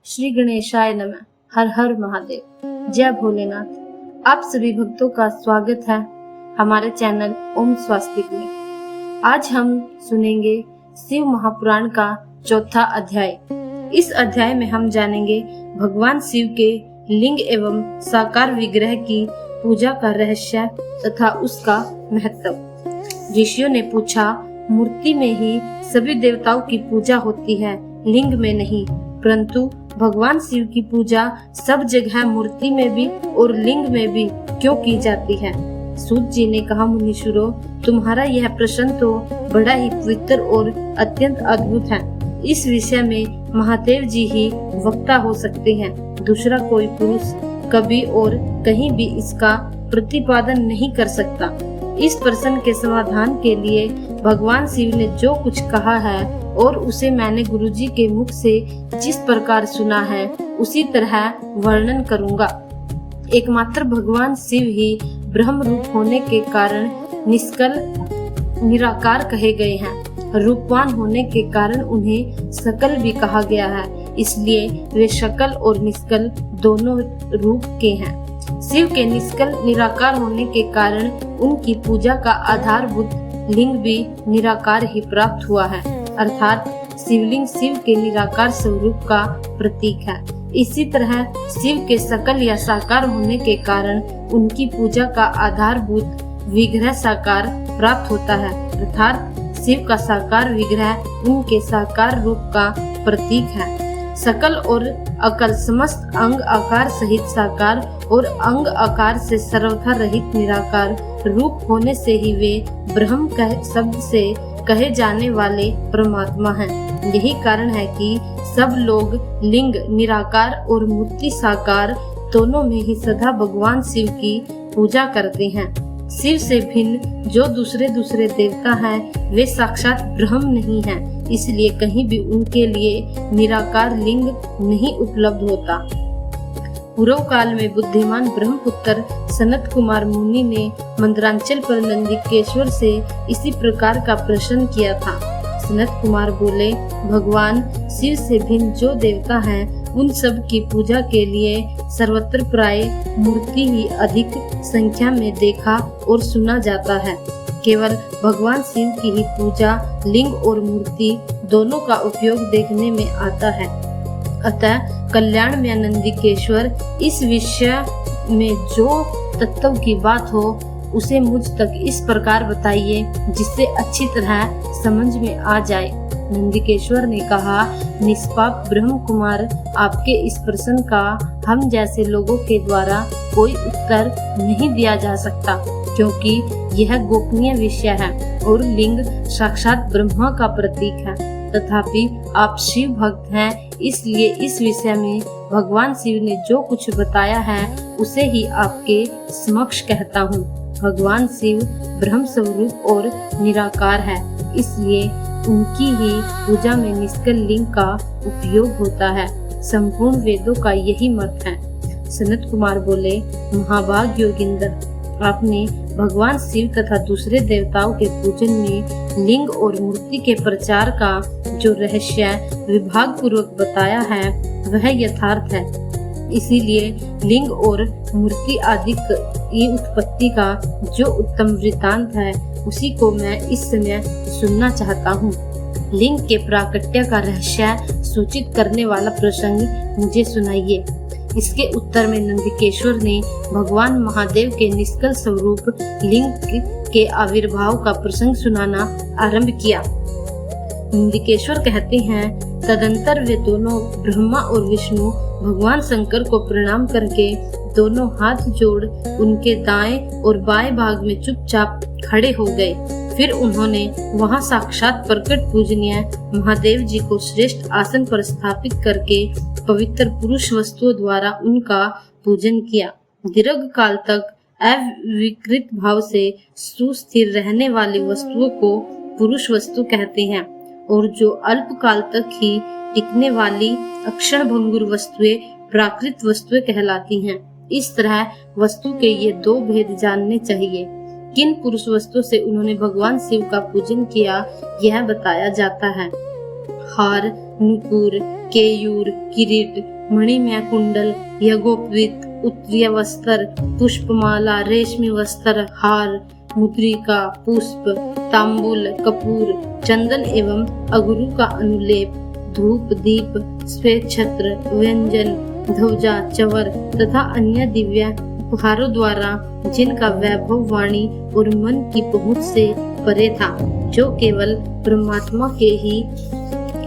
श्री गणेशाय नमः। हर हर महादेव। जय भोलेनाथ। आप सभी भक्तों का स्वागत है हमारे चैनल ओम स्वास्तिक में। आज हम सुनेंगे शिव महापुराण का चौथा अध्याय। इस अध्याय में हम जानेंगे भगवान शिव के लिंग एवं साकार विग्रह की पूजा का रहस्य तथा उसका महत्व। ऋषियों ने पूछा, मूर्ति में ही सभी देवताओं की पूजा होती है, लिंग में नहीं, परंतु भगवान शिव की पूजा सब जगह मूर्ति में भी और लिंग में भी क्यों की जाती है? सूत जी ने कहा, मुनीश्वरों, तुम्हारा यह प्रश्न तो बड़ा ही पवित्र और अत्यंत अद्भुत है। इस विषय में महादेव जी ही वक्ता हो सकते हैं। दूसरा कोई पुरुष कभी और कहीं भी इसका प्रतिपादन नहीं कर सकता। इस प्रश्न के समाधान के लिए भगवान शिव ने जो कुछ कहा है और उसे मैंने गुरुजी के मुख से जिस प्रकार सुना है उसी तरह वर्णन करूंगा। एकमात्र भगवान शिव ही ब्रह्म रूप होने के कारण निष्कल निराकार कहे गए हैं। रूपवान होने के कारण उन्हें सकल भी कहा गया है, इसलिए वे सकल और निष्कल दोनों रूप के हैं। शिव के निष्कल निराकार होने के कारण उनकी पूजा का आधारभूत लिंग भी निराकार ही प्राप्त हुआ है, अर्थात शिवलिंग शिव के निराकार स्वरूप का प्रतीक है। इसी तरह शिव के सकल या साकार होने के कारण उनकी पूजा का आधारभूत विग्रह साकार प्राप्त होता है, अर्थात शिव का साकार विग्रह उनके साकार रूप का प्रतीक है। सकल और अकल समस्त अंग आकार सहित साकार और अंग आकार से सर्वथा रहित निराकार रूप होने से ही वे ब्रह्म शब्द से कहे जाने वाले परमात्मा हैं। यही कारण है कि सब लोग लिंग निराकार और मूर्ति साकार दोनों में ही सदा भगवान शिव की पूजा करते हैं। शिव से भिन्न जो दूसरे देवता हैं, वे साक्षात ब्रह्म नहीं हैं, इसलिए कहीं भी उनके लिए निराकार लिंग नहीं उपलब्ध होता। पूर्व काल में बुद्धिमान ब्रह्मपुत्र सनत कुमार मुनि ने मंदरांचल पर नंदिकेश्वर से इसी प्रकार का प्रश्न किया था। सनत कुमार बोले, भगवान शिव से भिन्न जो देवता हैं, उन सब की पूजा के लिए सर्वत्र प्राय मूर्ति ही अधिक संख्या में देखा और सुना जाता है। केवल भगवान शिव की ही पूजा लिंग और मूर्ति दोनों का उपयोग देखने में आता है। अतः कल्याण में नंदिकेश्वर इस विषय में जो तत्व की बात हो उसे मुझ तक इस प्रकार बताइए जिससे अच्छी तरह समझ में आ जाए। नंदिकेश्वर ने कहा, निष्पाप ब्रह्म कुमार, आपके इस प्रश्न का हम जैसे लोगों के द्वारा कोई उत्तर नहीं दिया जा सकता, क्योंकि यह गोपनीय विषय है और लिंग साक्षात ब्रह्मा का प्रतीक है। तथापि आप शिव भक्त हैं, इसलिए इस विषय में भगवान शिव ने जो कुछ बताया है उसे ही आपके समक्ष कहता हूँ। भगवान शिव ब्रह्म स्वरूप और निराकार है, इसलिए उनकी ही पूजा में निष्कल लिंग का उपयोग होता है। संपूर्ण वेदों का यही मत है। सनत कुमार बोले, महाभाग योगिंदर, आपने भगवान शिव तथा दूसरे देवताओं के पूजन में लिंग और मूर्ति के प्रचार का जो रहस्य विभाग पूर्वक बताया है वह यथार्थ है। इसीलिए लिंग और मूर्ति आदि की उत्पत्ति का जो उत्तम वृत्तांत है उसी को मैं इस समय सुनना चाहता हूँ। लिंग के प्राकट्य का रहस्य सूचित करने वाला प्रसंग मुझे सुनाइए। इसके उत्तर में नंदिकेश्वर ने भगवान महादेव के निष्कल स्वरूप लिंग के आविर्भाव का प्रसंग सुनाना आरंभ किया। नंदिकेश्वर कहते हैं, तदंतर वे दोनों ब्रह्मा और विष्णु भगवान शंकर को प्रणाम करके दोनों हाथ जोड़ उनके दाएं और बाएं भाग में चुपचाप खड़े हो गए। फिर उन्होंने वहां साक्षात प्रकट पूजनीय महादेव जी को श्रेष्ठ आसन पर स्थापित करके पवित्र पुरुष वस्तुओं द्वारा उनका पूजन किया। दीर्घ काल तक अविकृत भाव से सुस्थिर रहने वाली वस्तुओं को पुरुष वस्तु कहते हैं, और जो अल्प काल तक ही टिकने वाली अक्षण भंगुर वस्तुएं प्राकृत वस्तुएं कहलाती हैं। इस तरह वस्तु के ये दो भेद जानने चाहिए। किन पुरुष वस्तु से उन्होंने भगवान शिव का पूजन किया यह बताया जाता है। हार, नुपुर, केयूर, किरीट, मणिमय कुंडल, यज्ञोपवीत, उत्तरीय वस्त्र, पुष्पमाला, रेशमी वस्त्र, हार, मुद्रिका, पुष्प, तांबूल, कपूर, चंदन एवं अगरू का अनुलेप, धूप, दीप, श्वेत छत्र, व्यंजन, ध्वजा, चवर तथा अन्य दिव्य उपहारों द्वारा जिनका वैभव वाणी और मन की पहुंच से परे था, जो केवल परमात्मा के ही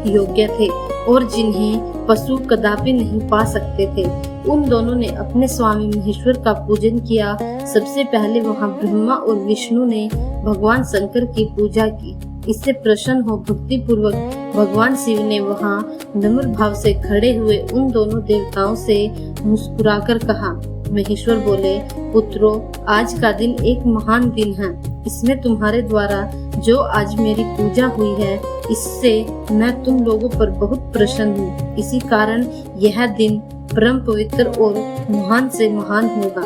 योग्य थे और जिन्हें पशु कदापि नहीं पा सकते थे, उन दोनों ने अपने स्वामी महेश्वर का पूजन किया। सबसे पहले वहां ब्रह्मा और विष्णु ने भगवान शंकर की पूजा की। इससे प्रसन्न हो भक्ति पूर्वक भगवान शिव ने वहां नम्र भाव से खड़े हुए उन दोनों देवताओं से मुस्कुराकर कहा। महेश्वर बोले, पुत्रों, आज का दिन एक महान दिन है। इसमें तुम्हारे द्वारा जो आज मेरी पूजा हुई है, इससे मैं तुम लोगों पर बहुत प्रसन्न हूँ। इसी कारण यह दिन परम पवित्र और महान से महान होगा।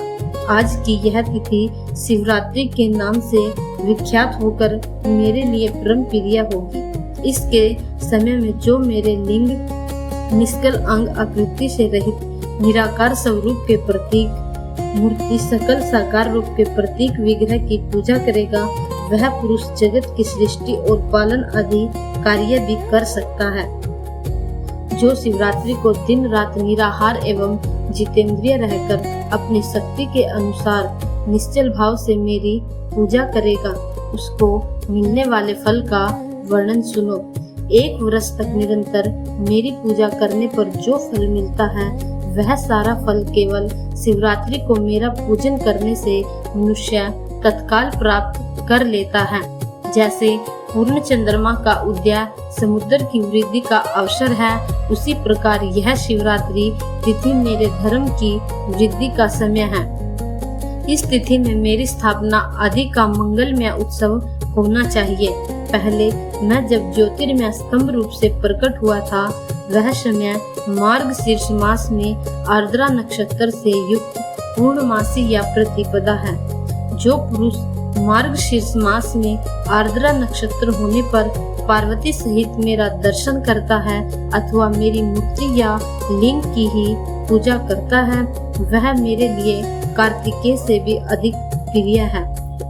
आज की यह तिथि शिवरात्रि के नाम से विख्यात होकर मेरे लिए परम प्रिय होगी। इसके समय में जो मेरे लिंग, निष्कल अंग, आकृति से रहित निराकार स्वरूप के प्रतीक मूर्ति, सकल साकार रूप के प्रतीक विग्रह की पूजा करेगा, वह पुरुष जगत की सृष्टि और पालन आदि कार्य भी कर सकता है। जो शिवरात्रि को दिन रात निराहार एवं जितेंद्रिय रहकर अपनी शक्ति के अनुसार निश्चल भाव से मेरी पूजा करेगा, उसको मिलने वाले फल का वर्णन सुनो। 1 वर्ष तक निरंतर मेरी पूजा करने पर जो फल मिलता है, वह सारा फल केवल शिवरात्रि को मेरा पूजन करने से मनुष्य तत्काल प्राप्त कर लेता है। जैसे पूर्ण चंद्रमा का उदय समुद्र की वृद्धि का अवसर है, उसी प्रकार यह शिवरात्रि तिथि मेरे धर्म की वृद्धि का समय है। इस तिथि में मेरी स्थापना आदि का मंगलमय उत्सव होना चाहिए। पहले मैं जब ज्योतिर्मय स्तंभ रूप से प्रकट हुआ था, वह समय मार्गशीर्ष मास में आर्द्रा नक्षत्र से युक्त पूर्णमासी या प्रतिपदा है। जो पुरुष मार्गशीर्ष मास में आर्द्रा नक्षत्र होने पर पार्वती सहित मेरा दर्शन करता है अथवा मेरी मूर्ति या लिंग की ही पूजा करता है, वह मेरे लिए कार्तिकेय से भी अधिक प्रिय है।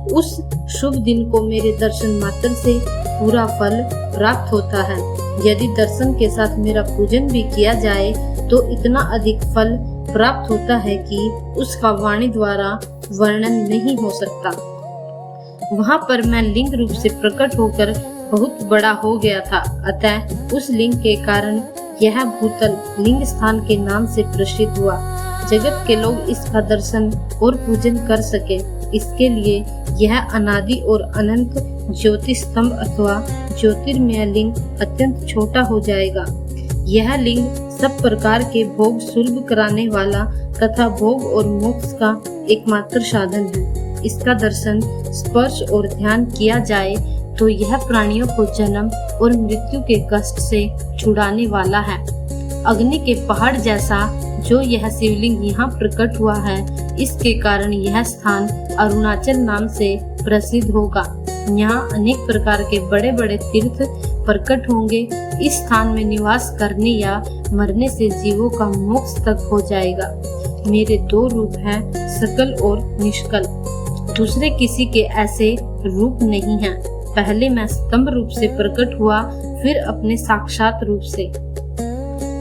उस शुभ दिन को मेरे दर्शन मात्र से पूरा फल प्राप्त होता है। यदि दर्शन के साथ मेरा पूजन भी किया जाए तो इतना अधिक फल प्राप्त होता है कि उसका वाणी द्वारा वर्णन नहीं हो सकता। वहाँ पर मैं लिंग रूप से प्रकट होकर बहुत बड़ा हो गया था, अतः उस लिंग के कारण यह भूतल लिंग स्थान के नाम से प्रसिद्ध हुआ। जगत के लोग इसका दर्शन और पूजन कर सके, इसके लिए यह अनादि और अनंत ज्योति स्तंभ अथवा ज्योतिर्मय लिंग अत्यंत छोटा हो जाएगा। यह लिंग सब प्रकार के भोग सुलभ कराने वाला तथा भोग और मोक्ष का एकमात्र साधन है। इसका दर्शन, स्पर्श और ध्यान किया जाए तो यह प्राणियों को जन्म और मृत्यु के कष्ट से छुड़ाने वाला है। अग्नि के पहाड़ जैसा जो यह शिवलिंग यहाँ प्रकट हुआ है, इसके कारण यह स्थान अरुणाचल नाम से प्रसिद्ध होगा। यहाँ अनेक प्रकार के बड़े बड़े तीर्थ प्रकट होंगे। इस स्थान में निवास करने या मरने से जीवों का मोक्ष तक हो जाएगा। मेरे 2 रूप हैं, सकल और निष्कल। दूसरे किसी के ऐसे रूप नहीं हैं। पहले मैं स्तंभ रूप से प्रकट हुआ, फिर अपने साक्षात रूप से।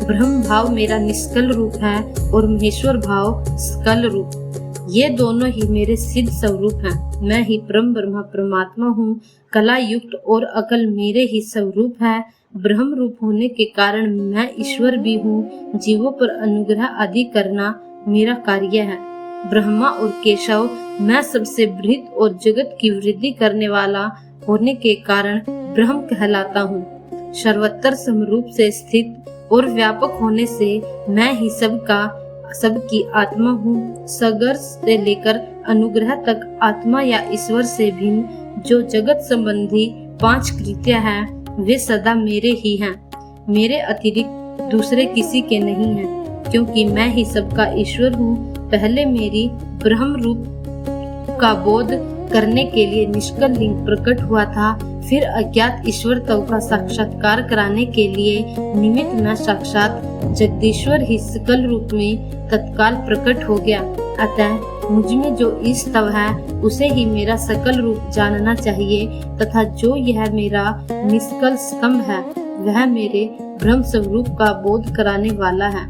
ब्रह्म भाव मेरा निष्कल रूप है और महेश्वर भाव सकल रूप। ये दोनों ही मेरे सिद्ध स्वरूप हैं। मैं ही परम ब्रह्म परमात्मा हूँ। कला युक्त और अकल मेरे ही स्वरूप है। ब्रह्म रूप होने के कारण मैं ईश्वर भी हूँ। जीवों पर अनुग्रह आदि करना मेरा कार्य है। ब्रह्मा और केशव मैं सबसे बृहद और जगत की वृद्धि करने वाला होने के कारण ब्रह्म कहलाता हूँ। सर्वत्र समरूप से स्थित और व्यापक होने से मैं ही सबकी आत्मा हूँ। सगर से लेकर अनुग्रह तक आत्मा या ईश्वर से भिन्न जो जगत संबंधी 5 कृत्य हैं, वे सदा मेरे ही हैं। मेरे अतिरिक्त दूसरे किसी के नहीं हैं, क्योंकि मैं ही सबका ईश्वर हूँ। पहले मेरी ब्रह्म रूप का बोध करने के लिए निष्कल लिंग प्रकट हुआ था, फिर अज्ञात ईश्वर तव का साक्षात्कार कराने के लिए निमित्त न साक्षात जगदीश्वर ही सकल रूप में तत्काल प्रकट हो गया। अतः मुझ में जो इस तव है उसे ही मेरा सकल रूप जानना चाहिए, तथा जो यह मेरा निष्कल स्तंभ है वह मेरे ब्रह्म स्वरूप का बोध कराने वाला है।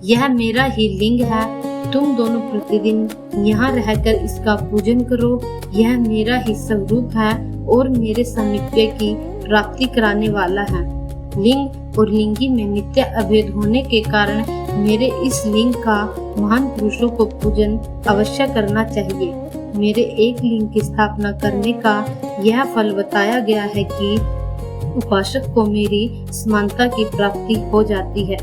यह मेरा ही लिंग है। तुम दोनों प्रतिदिन यहाँ रहकर इसका पूजन करो। यह मेरा ही स्वरूप है और मेरे सामीप्य की प्राप्ति कराने वाला है। लिंग और लिंगी में नित्य अभेद होने के कारण मेरे इस लिंग का महान पुरुषों को पूजन अवश्य करना चाहिए। मेरे एक लिंग की स्थापना करने का यह फल बताया गया है कि उपासक को मेरी समानता की प्राप्ति हो जाती है।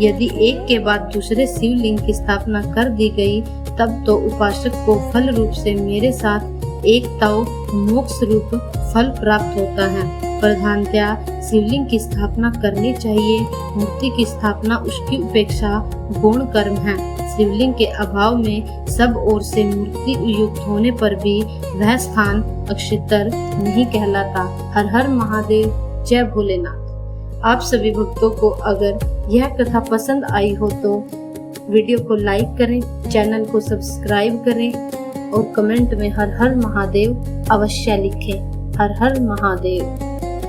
यदि एक के बाद दूसरे शिवलिंग की स्थापना कर दी गई, तब तो उपासक को फल रूप से मेरे साथ एक तव मोक्ष रूप फल प्राप्त होता है। प्रधानतया शिवलिंग की स्थापना करनी चाहिए। मूर्ति की स्थापना उसकी उपेक्षा गौण कर्म है। शिवलिंग के अभाव में सब ओर से मूर्ति युक्त होने पर भी वह स्थान अक्षेत्र नहीं कहलाता। हर हर महादेव, जय भोलेनाथ। आप सभी भक्तों को अगर यह कथा पसंद आई हो तो वीडियो को लाइक करें, चैनल को सब्सक्राइब करें और कमेंट में हर हर महादेव अवश्य लिखें। हर हर महादेव।